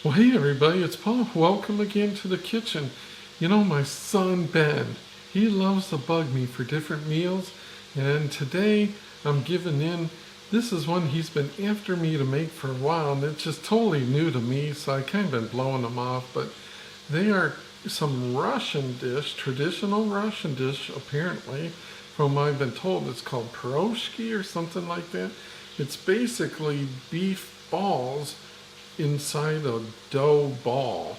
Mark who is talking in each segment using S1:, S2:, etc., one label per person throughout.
S1: Well, hey everybody, it's Paul. Welcome again to the kitchen. You know, my son Ben, he loves to bug me for different meals, and today I'm giving in. This is one he's been after me to make for a while, and it's just totally new to me, so I kind of been blowing them off, but they are some Russian dish, traditional Russian dish, apparently, from what I've been told. It's called Piroshki or something like that. It's basically beef balls inside a dough ball,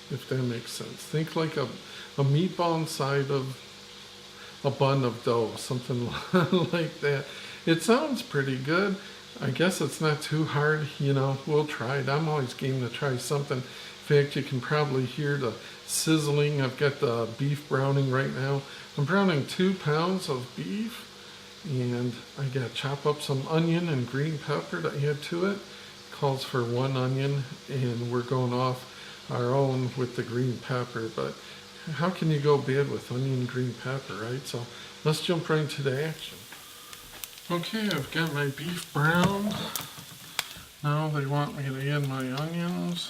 S1: if that makes sense. Think like a meatball inside of a bun of dough, something like that. It sounds pretty good. I guess it's not too hard, you know, we'll try it. I'm always game to try something. In fact, you can probably hear the sizzling. I've got the beef browning right now. I'm browning 2 pounds of beef, and I got to chop up some onion and green pepper to add to it. Calls for 1 onion, and we're going off our own with the green pepper, but how can you go bad with onion and green pepper, right? So let's jump right into the action. Okay, I've got my beef browned. Now they want me to add my onions.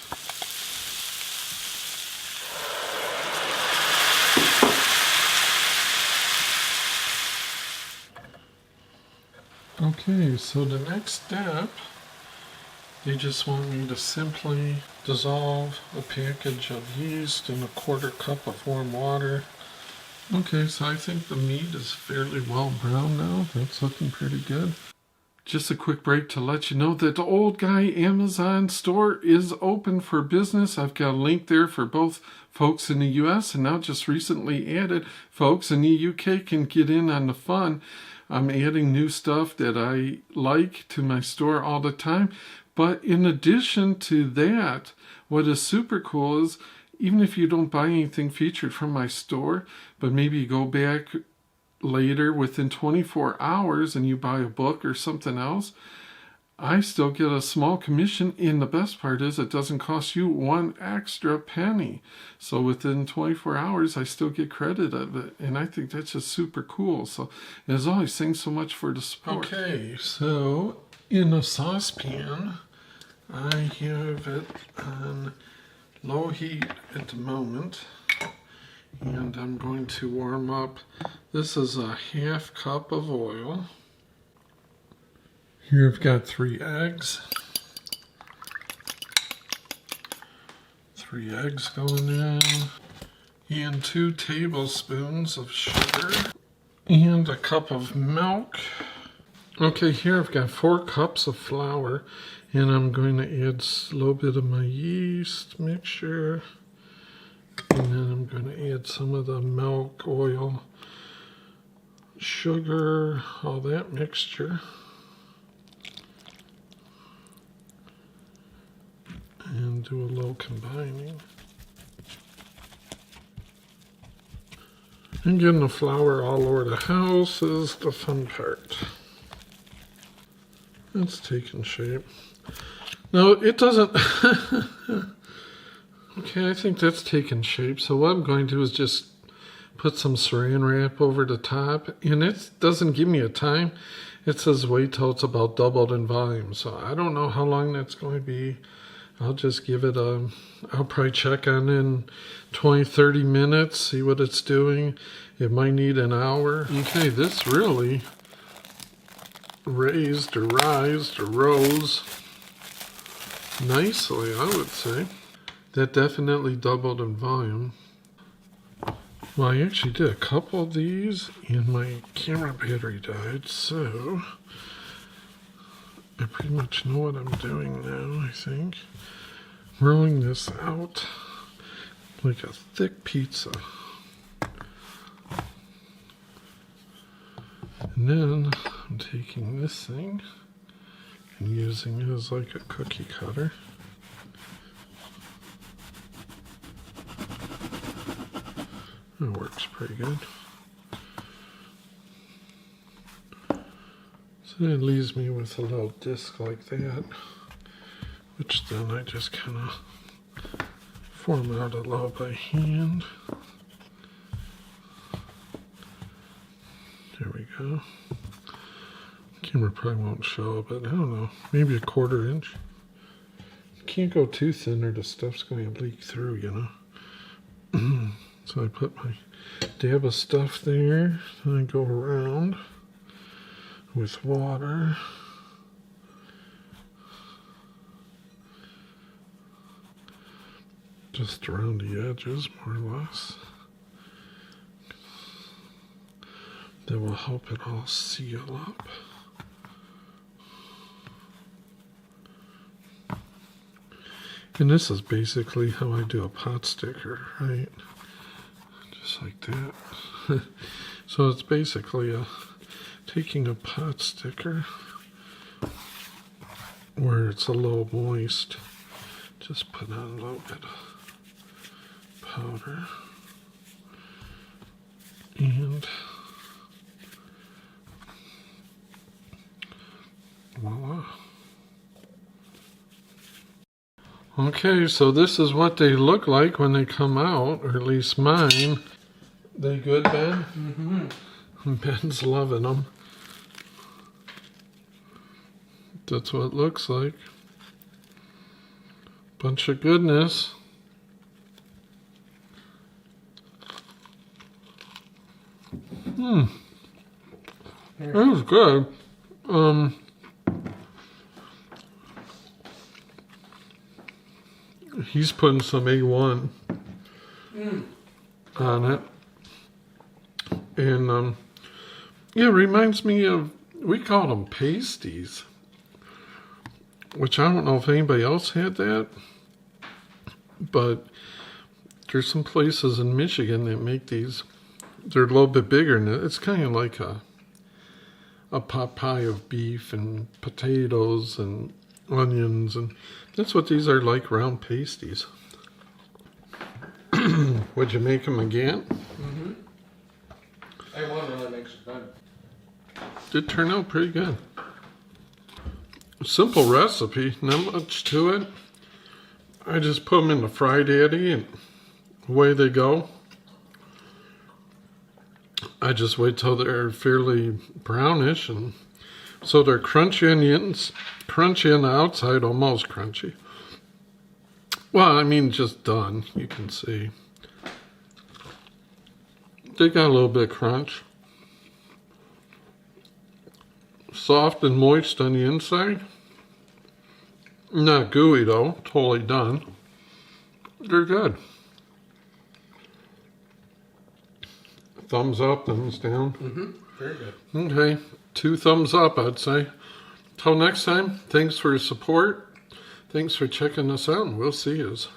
S1: Okay, so the next step, they just want me to simply dissolve a package of yeast in a 1/4 cup of warm water. Okay, so I think the meat is fairly well browned now. That's looking pretty good. Just a quick break to let you know that the Old Guy Amazon store is open for business. I've got a link there for both folks in the US and now just recently added folks in the UK can get in on the fun. I'm adding new stuff that I like to my store all the time. But in addition to that, what is super cool is even if you don't buy anything featured from my store, but maybe you go back later within 24 hours and you buy a book or something else, I still get a small commission, and the best part is it doesn't cost you 1 extra penny. So within 24 hours, I still get credit of it, and I think that's just super cool. So as always, thanks so much for the support. Okay, so in a saucepan, I have it on low heat at the moment, and I'm going to warm up. This is a 1/2 cup of oil. Here I've got 3 eggs. 3 eggs going in, and 2 tablespoons of sugar, and a cup of milk. Okay, here I've got 4 cups of flour, and I'm going to add a little bit of my yeast mixture, and then I'm going to add some of the milk, oil, sugar, all that mixture. And do a little combining. And getting the flour all over the house is the fun part. It's taking shape. No, it doesn't. Okay, I think that's taking shape. So what I'm going to do is just put some saran wrap over the top. And it doesn't give me a time. It says wait till it's about doubled in volume. So I don't know how long that's going to be. I'll just give it I'll probably check on it in 20-30 minutes, see what it's doing. It might need an hour. Okay, this really rose nicely, I would say. That definitely doubled in volume. Well, I actually did a couple of these and my camera battery died, so I pretty much know what I'm doing now, I think. Rolling this out like a thick pizza. And then I'm taking this thing and using it as like a cookie cutter. That works pretty good. So that leaves me with a little disc like that, which then I just kind of form out a little by hand. There we go. Camera probably won't show, but I don't know, maybe a 1/4 inch. can't go too thin or the stuff's going to leak through, you know. So I put my dab of stuff there, and I go around with water. Just around the edges, more or less. That will help it all seal up. And this is basically how I do a pot sticker, right? Just like that. So it's basically taking a pot sticker where it's a little moist. Just put on a little bit of powder. And voila. Okay, so this is what they look like when they come out, or at least mine. They good, Ben? Mm-hmm. Ben's loving them. That's what it looks like. Bunch of goodness. That was good. He's putting some A1 on it. And, yeah, it reminds me of, we call them pasties, which I don't know if anybody else had that, but there's some places in Michigan that make these. They're a little bit bigger, and it's kind of like a pot pie of beef and potatoes and onions, and that's what these are like, round pasties. Would you make them again?
S2: Mm-hmm. A1 really makes it good.
S1: Did turn out pretty good. Simple recipe, not much to it. I just put them in the Fry Daddy and away they go. I just wait till they're fairly brownish, and so they're crunchy onions, crunchy on the outside, almost crunchy. Well, I mean, just done, you can see. They got a little bit of crunch. Soft and moist on the inside. Not gooey though, totally done. They're good. Thumbs up, thumbs down.
S2: Mm-hmm. Very good.
S1: Okay, 2 thumbs up, I'd say. Till next time, thanks for your support. Thanks for checking us out, and we'll see yous.